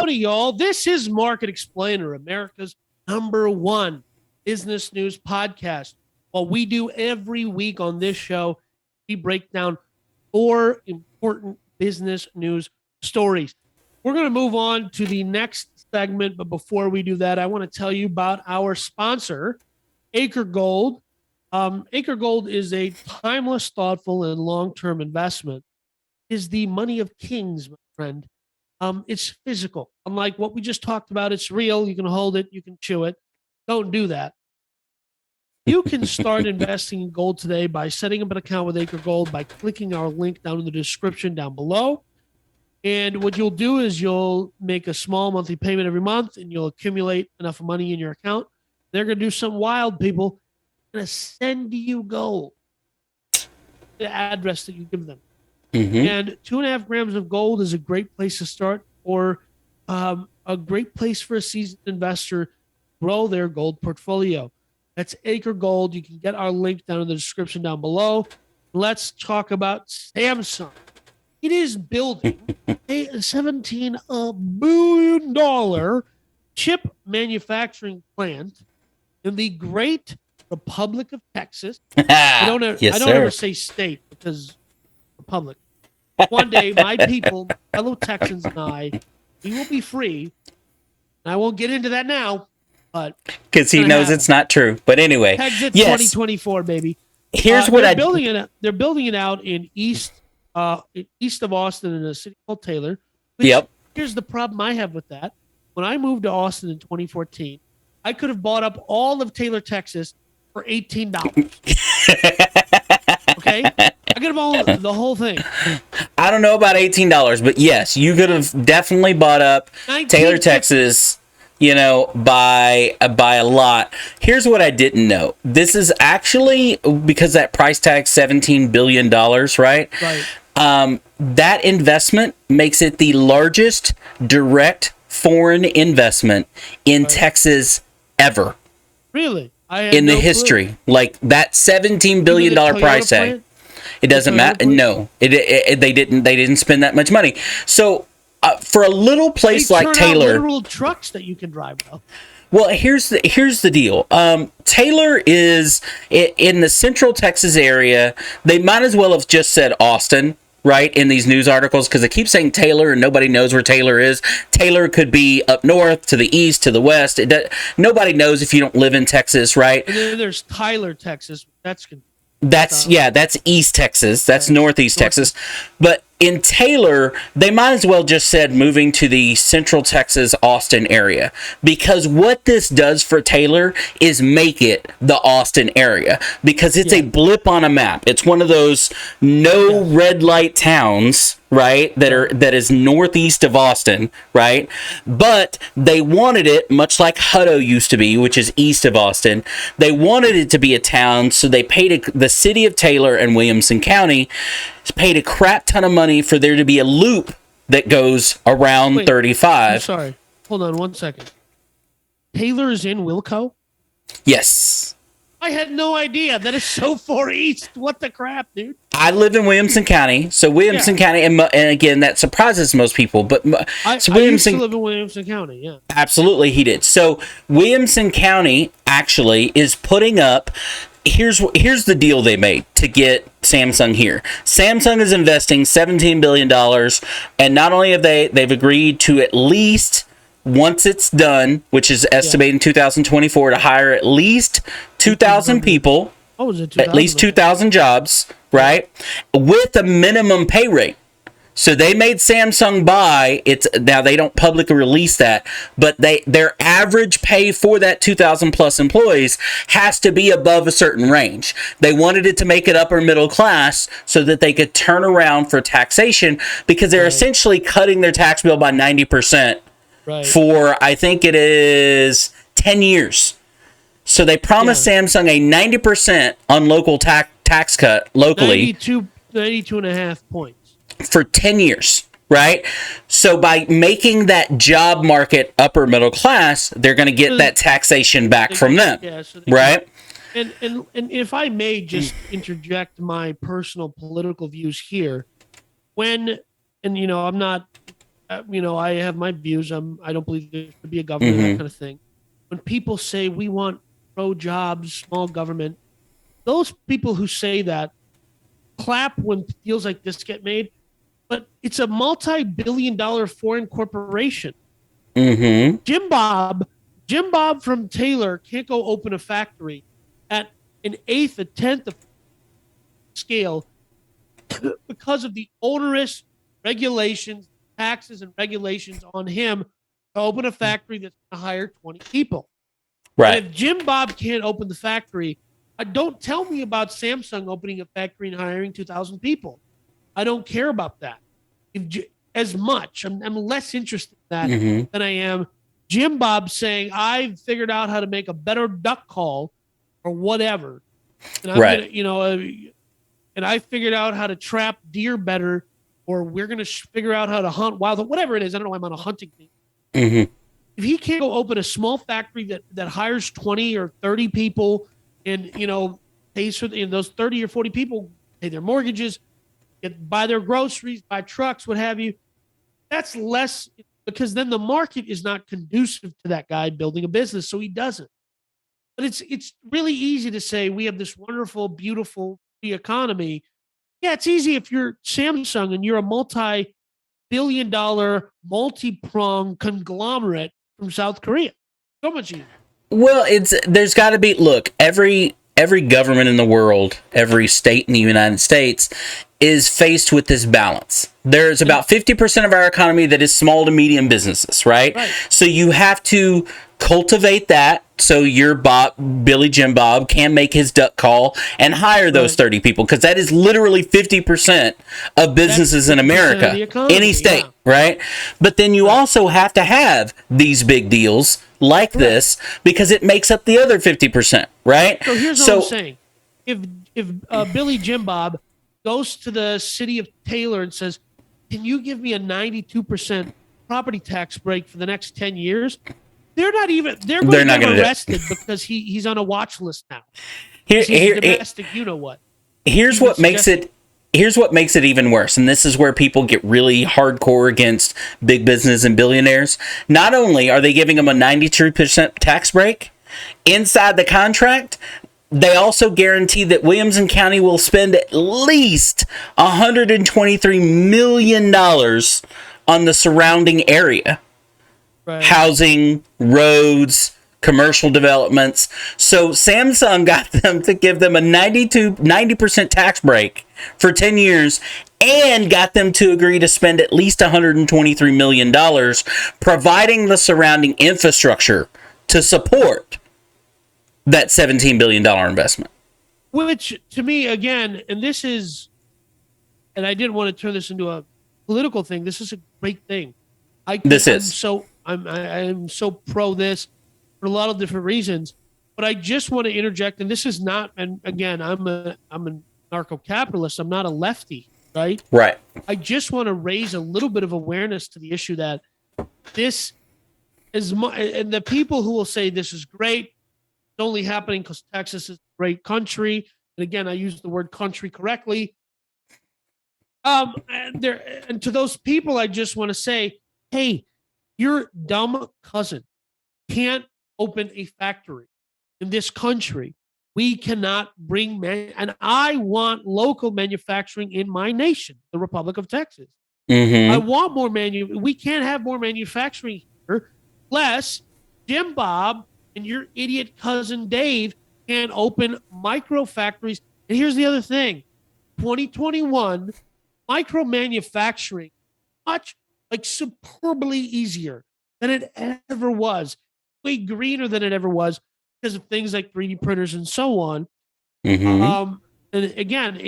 Howdy, y'all. This is Market Explainer, America's #1 business news podcast. What we do every week on this show, we break down 4 important business news stories. We're going to move on to the next segment, but before we do that, I want to tell you about our sponsor, Acre Gold. Acre Gold is a timeless, thoughtful, and long-term investment. Is the money of kings, my friend. It's physical. Unlike what we just talked about, it's real. You can hold it, you can chew it. Don't do that. You can start investing in gold today by setting up an account with Acre Gold by clicking our link down in the description down below. And what you'll do is you'll make a small monthly payment every month and you'll accumulate enough money in your account. They're going to do something wild, people. They're going to send you gold, the address that you give them. Mm-hmm. And 2.5 grams of gold is a great place to start, or a great place for a seasoned investor to grow their gold portfolio. That's Acre Gold. You can get our link down in the description down below. Let's talk about Samsung. It is building a $17 billion chip manufacturing plant in the great Republic of Texas. I don't ever say state because Republic. One day, my people, fellow Texans, and we will be free. I won't get into that now, but because he knows it's not true. But anyway, Exit 2024, baby. Here's what they're building it out in east of Austin in a city called Taylor. Here's the problem I have with that. When I moved to Austin in 2014, I could have bought up all of Taylor, Texas, for $18. Okay, I could have owned the whole thing. I don't know about $18, but yes, you could have definitely bought up Taylor, Texas, by a lot. Here's what I didn't know. This is actually, because that price tag $17 billion, right? Right. That investment makes it the largest direct foreign investment in Texas ever. Really? In the history, like that $17 billion price tag. It doesn't matter. No, they didn't spend that much money. So for a little place like Taylor, literal trucks that you can drive though. Well, here's the deal. Taylor is in the Central Texas area. They might as well have just said Austin, right, in these news articles, because they keep saying Taylor and nobody knows where Taylor is. Taylor could be up north, to the east, to the west. Nobody knows if you don't live in Texas, right? And then there's Tyler, Texas. That's East Texas. That's Northeast Texas. But in Taylor, they might as well just said moving to the Central Texas, Austin area. Because what this does for Taylor is make it the Austin area. Because it's a blip on a map. It's one of those red light towns, right, that is northeast of Austin, right? But they wanted it, much like Hutto used to be, which is east of Austin. They wanted it to be a town, so they paid the city of Taylor and Williamson County paid a crap ton of money for there to be a loop that goes around 35. I'm sorry. Hold on 1 second. Taylor is in Wilco? Yes. I had no idea. That is so far east. What the crap, dude? I live in Williamson County, so Williamson County, and again, that surprises most people. But I used to live in Williamson County, yeah. Absolutely, he did. So Williamson County actually is putting up. Here's the deal they made to get Samsung here. Samsung is investing $17 billion, and not only have they've agreed to at least, once it's done, which is estimated in 2024, to hire at least 2,000 people, at least 2,000 jobs, right, with a minimum pay rate. So they made Samsung buy, now they don't publicly release that, but their average pay for that 2,000 plus employees has to be above a certain range. They wanted it to make it upper middle class so that they could turn around for taxation, because they're essentially cutting their tax bill by 90% for, I think it is 10 years. So they promised Samsung a 90% on local tax cut locally. 92.5 points. For 10 years, right? So by making that job market upper middle class, they're going to get that taxation back from them, right? And if I may just interject my personal political views here, I'm not I have my views. I don't believe there should be a government, that kind of thing. When people say we want pro-jobs, small government, those people who say that clap when deals like this get made, but it's a multi-billion-dollar foreign corporation. Jim Bob from Taylor can't go open a factory at an eighth, a tenth of scale because of the onerous regulations, taxes, and regulations on him to open a factory that's going to hire 20 people. Right. And if Jim Bob can't open the factory, don't tell me about Samsung opening a factory and hiring 2,000 people. I don't care about that as much. I'm less interested in that than I am Jim Bob saying, I've figured out how to make a better duck call or whatever. And I'm gonna, and I figured out how to trap deer better, or we're going to figure out how to hunt wild, whatever it is. I don't know why I'm on a hunting thing. If he can't go open a small factory that hires 20 or 30 people and, pays for those 30 or 40 people, pay their mortgages, buy their groceries, buy trucks, what have you, that's less, because then the market is not conducive to that guy building a business, so he doesn't. But it's really easy to say we have this wonderful, beautiful free economy. Yeah, it's easy if you're Samsung and you're a multi-billion-dollar, multi-pronged conglomerate from South Korea. So much easier. Well, there's got to be, look, every government in the world, every state in the United States is faced with this balance. There's about 50% of our economy that is small to medium businesses, right? So you have to cultivate that so your Billy Jim Bob can make his duck call and hire those 30 people, because that is literally 50% of businesses in America, any state, right? But then you also have to have these big deals like this because it makes up the other 50%, right? So here's what I'm saying. If Billy Jim Bob goes to the city of Taylor and says, can you give me a 92% property tax break for the next 10 years? They're going to get him arrested because he's on a watch list now. He's domestic, you know what. Here's what makes it even worse, and this is where people get really hardcore against big business and billionaires. Not only are they giving them a 92% tax break, inside the contract, they also guarantee that Williamson County will spend at least $123 million on the surrounding area. Housing, roads, commercial developments. So Samsung got them to give them a 90% tax break for 10 years and got them to agree to spend at least $123 million providing the surrounding infrastructure to support that $17 billion investment. Which, to me, again, and this is, and I didn't want to turn this into a political thing. This is a great thing. I'm so pro this for a lot of different reasons, but I just want to interject, and this is not, and again, I'm a narco-capitalist. I'm not a lefty, right? Right. I just want to raise a little bit of awareness to the issue that this is, and the people who will say this is great, it's only happening because Texas is a great country. And again, I use the word country correctly. And to those people, I just want to say, hey, your dumb cousin can't open a factory in this country. We cannot bring and I want local manufacturing in my nation, the Republic of Texas. I want more we can't have more manufacturing here, less Jim Bob and your idiot cousin Dave can open micro factories. And here's the other thing: 2021 micro manufacturing, much superbly easier than it ever was, way greener than it ever was because of things like 3D printers and so on. And again,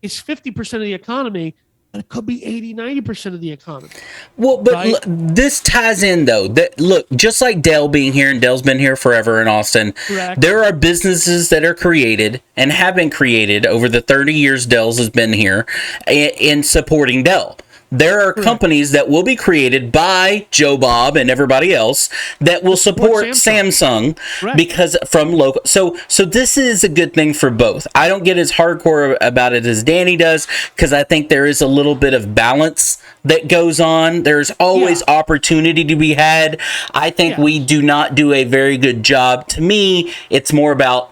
it's 50% of the economy, but it could be 80-90% of the economy. Well, but this ties in, though. Look, just like Dell being here, and Dell's been here forever in Austin, correct, there are businesses that are created and have been created over the 30 years Dell's has been here in supporting Dell. there are companies that will be created by Joe Bob and everybody else that will support Samsung because from local. So this is a good thing for both. I don't get as hardcore about it as Danny does because I think there is a little bit of balance that goes on. There's always opportunity to be had. I think we do not do a very good job. To me, it's more about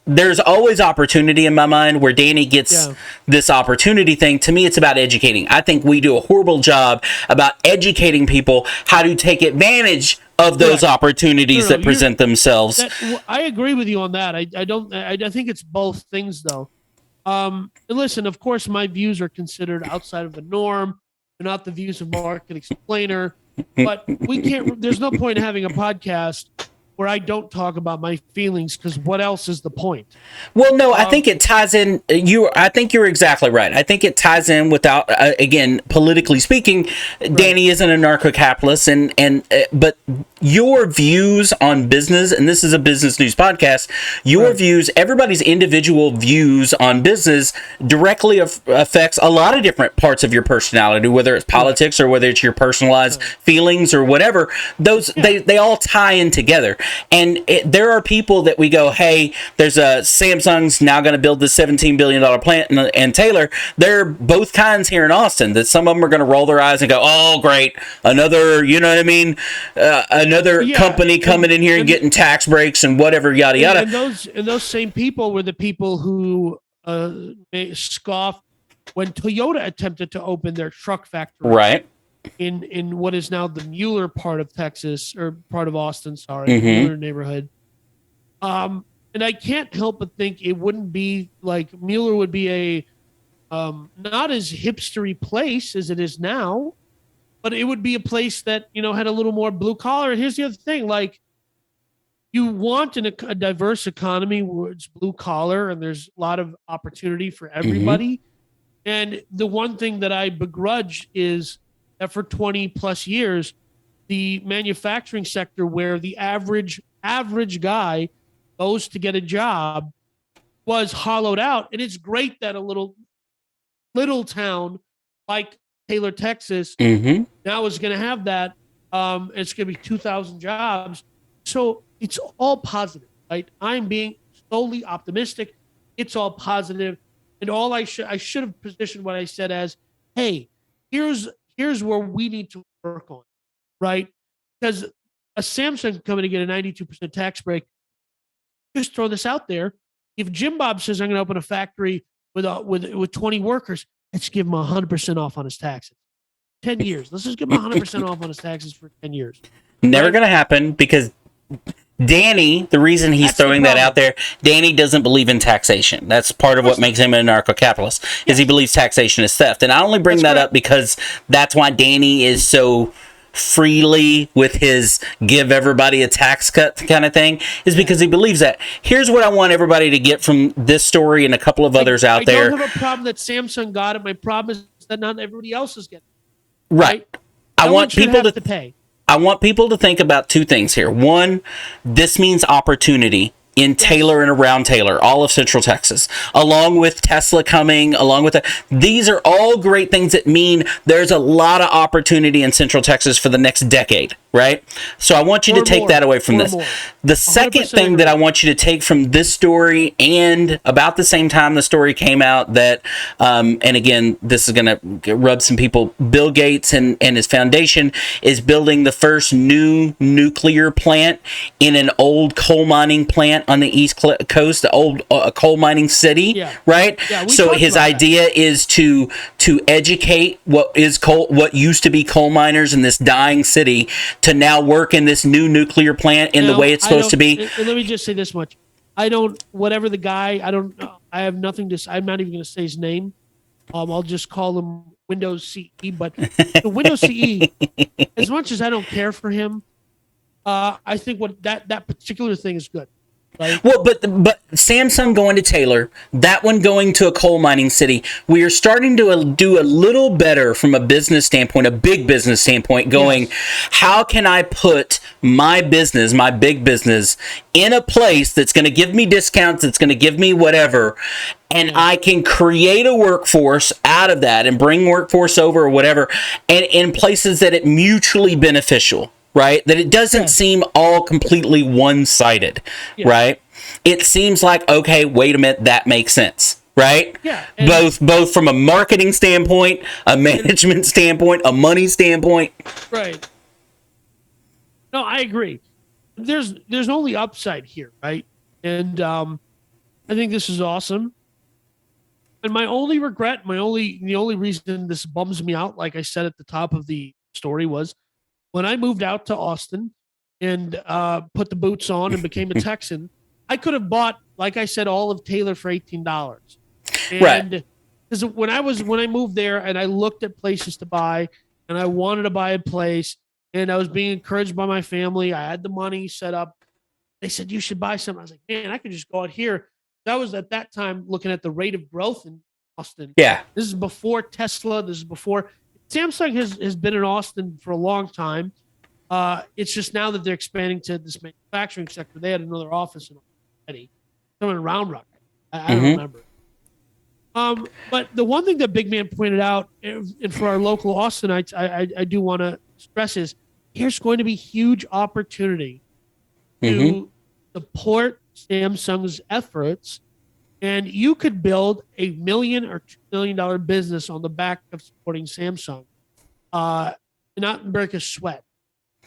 there's always opportunity in my mind where Danny gets this opportunity thing. To me, it's about educating. I think we do a horrible job about educating people how to take advantage of those opportunities that present themselves. I agree with you on that. I think it's both things though. And listen, of course, my views are considered outside of the norm. They're not the views of Market Explainer, but we can't. There's no point in having a podcast where I don't talk about my feelings because what else is the point? Well, no, I think it ties in. I think you're exactly right. I think it ties in without, again, politically speaking, Danny isn't a narco-capitalist, but your views on business, and this is a business news podcast, your views, everybody's individual views on business directly affects a lot of different parts of your personality, whether it's politics or whether it's your personalized feelings or whatever. Those they all tie in together. And there are people that we go, hey, there's a Samsung's now going to build this $17 billion plant and Taylor. They're both kinds here in Austin that some of them are going to roll their eyes and go, oh, great. Another, you know what I mean? Another company coming in here and getting tax breaks and whatever, yada, yada. And those same people were the people who scoffed when Toyota attempted to open their truck factory. Right. In what is now the Mueller part of Texas or part of Austin, Mueller neighborhood. And I can't help but think it wouldn't be like Mueller would be a not as hipstery place as it is now, but it would be a place that, had a little more blue collar. And here's the other thing, like you want a diverse economy where it's blue collar and there's a lot of opportunity for everybody. And the one thing that I begrudge is that for 20 plus years, the manufacturing sector where the average guy goes to get a job was hollowed out. And it's great that a little town like Taylor, Texas, now is going to have that. It's going to be 2,000 jobs. So it's all positive, right? I'm being solely optimistic. It's all positive. And all I should have positioned what I said as, hey, here's where we need to work on, right? Because a Samsung coming to get a 92% tax break, just throw this out there. If Jim Bob says I'm going to open a factory with 20 workers, let's give him 100% off on his taxes. 10 years. Let's just give him 100% off on his taxes for 10 years. Never going to happen because Danny, the reason he's throwing that out there, Danny doesn't believe in taxation. That's part of what makes him an anarcho-capitalist, is he believes taxation is theft. And I only bring that up because that's why Danny is so freely with his give everybody a tax cut kind of thing, is because he believes that. Here's what I want everybody to get from this story and a couple of others out there. I don't have a problem that Samsung got it. My problem is that not everybody else is getting it. Right. I want people to pay. I want people to think about two things here. One, this means opportunity in Taylor and around Taylor, all of Central Texas, along with Tesla coming, along with that. These are all great things that mean there's a lot of opportunity in Central Texas for the next decade, right? So I want you to take that away from this. The second thing that I want you to take from this story, and about the same time the story came out, that, and again, this is going to rub some people, Bill Gates and his foundation is building the first new nuclear plant in an old coal mining plant on the East Coast, the old coal mining city, right? Yeah, so his idea is to educate what used to be coal miners in this dying city to now work in this new nuclear plant in the way it's supposed to be. Let me just say this much. Whatever the guy, I have nothing to say. I'm not even going to say his name. I'll just call him Windows CE. But the Windows CE, as much as I don't care for him, I think what that particular thing is good. Right? Well, but Samsung going to Taylor, that one going to a coal mining city. We are starting to do a little better from a business standpoint, a big business standpoint. Going, Yes. how can I put my business, my big business, in a place that's going to give me discounts, that's going to give me whatever, and I can create a workforce out of that and bring workforce over or whatever, and in places that it mutually beneficial. Right? That it doesn't seem all completely one-sided, right? It seems like, okay, wait a minute, that makes sense, right? Yeah. Both from a marketing standpoint, a management standpoint, a money standpoint. Right. No, I agree. There's only upside here, right? And I think this is awesome. And my only regret, the only reason this bums me out, like I said at the top of the story, was when I moved out to Austin and put the boots on and became a Texan. I could have bought, like I said, all of Taylor for $18. And because when I moved there and I looked at places to buy and I wanted to buy a place and I was being encouraged by my family, I had the money set up. They said, you should buy something. I was like, man, I could just go out here. That was at that time looking at the rate of growth in Austin. Yeah. This is before Tesla. This is before Samsung has been in Austin for a long time. It's just now that they're expanding to this manufacturing sector. They had another office in already, somewhere in Round Rock. I don't remember. But the one thing that Big Man pointed out, and for our local Austinites, I do want to stress is here's going to be huge opportunity to support Samsung's efforts. And you could build $1 million or $2 million business on the back of supporting Samsung, and not break a sweat,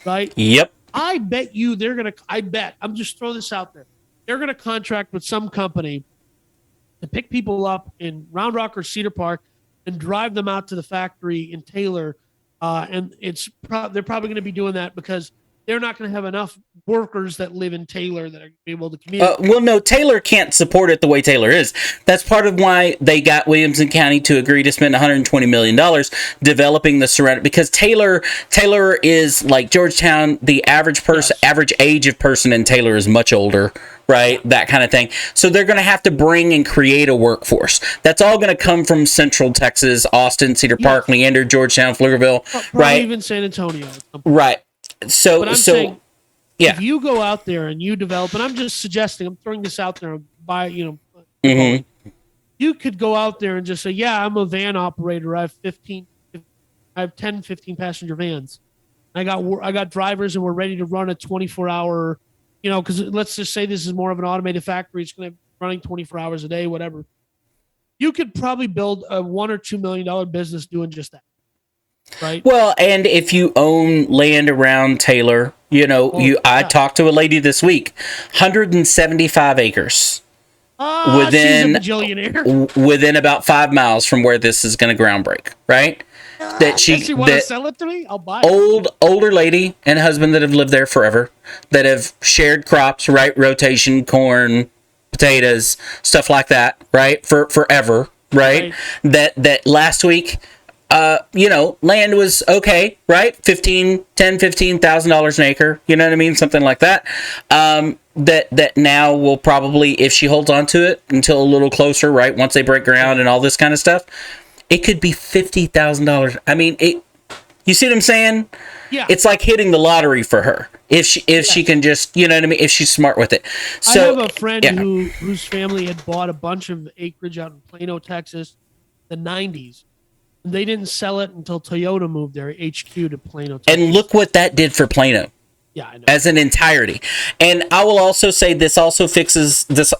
right? Yep. I bet you I'm just throwing this out there. They're going to contract with some company to pick people up in Round Rock or Cedar Park and drive them out to the factory in Taylor. And they're probably going to be doing that because they're not going to have enough workers that live in Taylor that are able to commute. Well, no, Taylor can't support it the way Taylor is. That's part of why they got Williamson County to agree to spend $120 million developing the surrounding. Because Taylor is like Georgetown. The average person, average age of person in Taylor is much older, right? That kind of thing. So they're going to have to bring and create a workforce. That's all going to come from Central Texas, Austin, Cedar Park, Leander, Georgetown, Pflugerville, right? Even San Antonio, right? So, saying, if you go out there and you develop, and I'm just suggesting, I'm throwing this out there, you could go out there and just say, yeah, I'm a van operator. I have 10, 15 passenger vans. I got drivers and we're ready to run a 24-hour, because let's just say this is more of an automated factory. It's going to be running 24 hours a day, whatever. You could probably build a $1 or $2 million business doing just that. Right. Well, and if you own land around Taylor, I talked to a lady this week, 175 acres within she's a bajillionaire. Within about 5 miles from where this is going to ground break, right? Does she want to sell it to me? I'll buy it. Older lady and husband that have lived there forever, that have shared crops, right? Rotation, corn, potatoes, stuff like that, right? For forever, right? That last week. Land was okay, right? $15,000 an acre. You know what I mean? Something like that. That now will probably, if she holds on to it until a little closer, right? Once they break ground and all this kind of stuff, it could be $50,000. I mean, you see what I'm saying? Yeah. It's like hitting the lottery for her. If she can just, you know what I mean? If she's smart with it. So, I have a friend whose family had bought a bunch of acreage out in Plano, Texas, the 90s. They didn't sell it until Toyota moved their HQ to Plano, Texas. And look what that did for Plano. Yeah, I know. As an entirety. And I will also say this also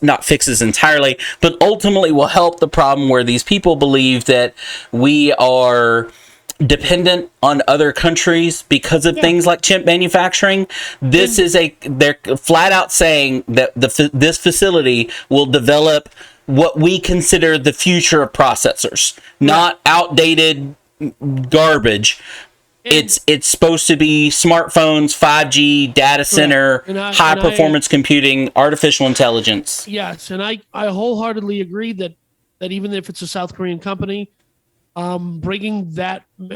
not fixes entirely, but ultimately will help the problem where these people believe that we are dependent on other countries because of things like chip manufacturing. They're flat out saying that this facility will develop what we consider the future of processors, not outdated garbage. And it's supposed to be smartphones, 5G, data center, high performance computing, artificial intelligence. Yes, and I wholeheartedly agree that even if it's a South Korean company, bringing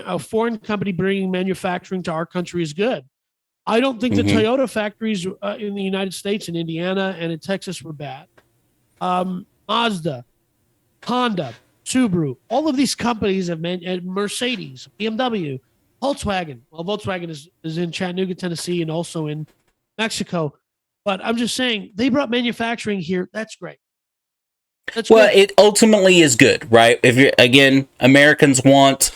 a foreign company bringing manufacturing to our country is good. I don't think the Mhm. Toyota factories in the United States, in Indiana and in Texas, were bad. Mazda, Honda, Subaru, all of these companies have Mercedes, BMW, Volkswagen. Well, Volkswagen is in Chattanooga, Tennessee, and also in Mexico. But I'm just saying, they brought manufacturing here. That's great. That's Well, good. it ultimately is good, right? If you're, again, Americans want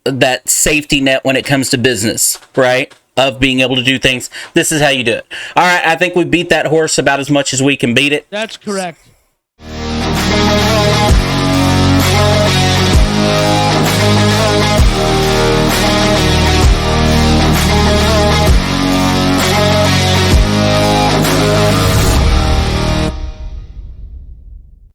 that safety net when it comes to business, right? Of being able to do things. This is how you do it. All right, I think we beat that horse about as much as we can beat it. That's correct.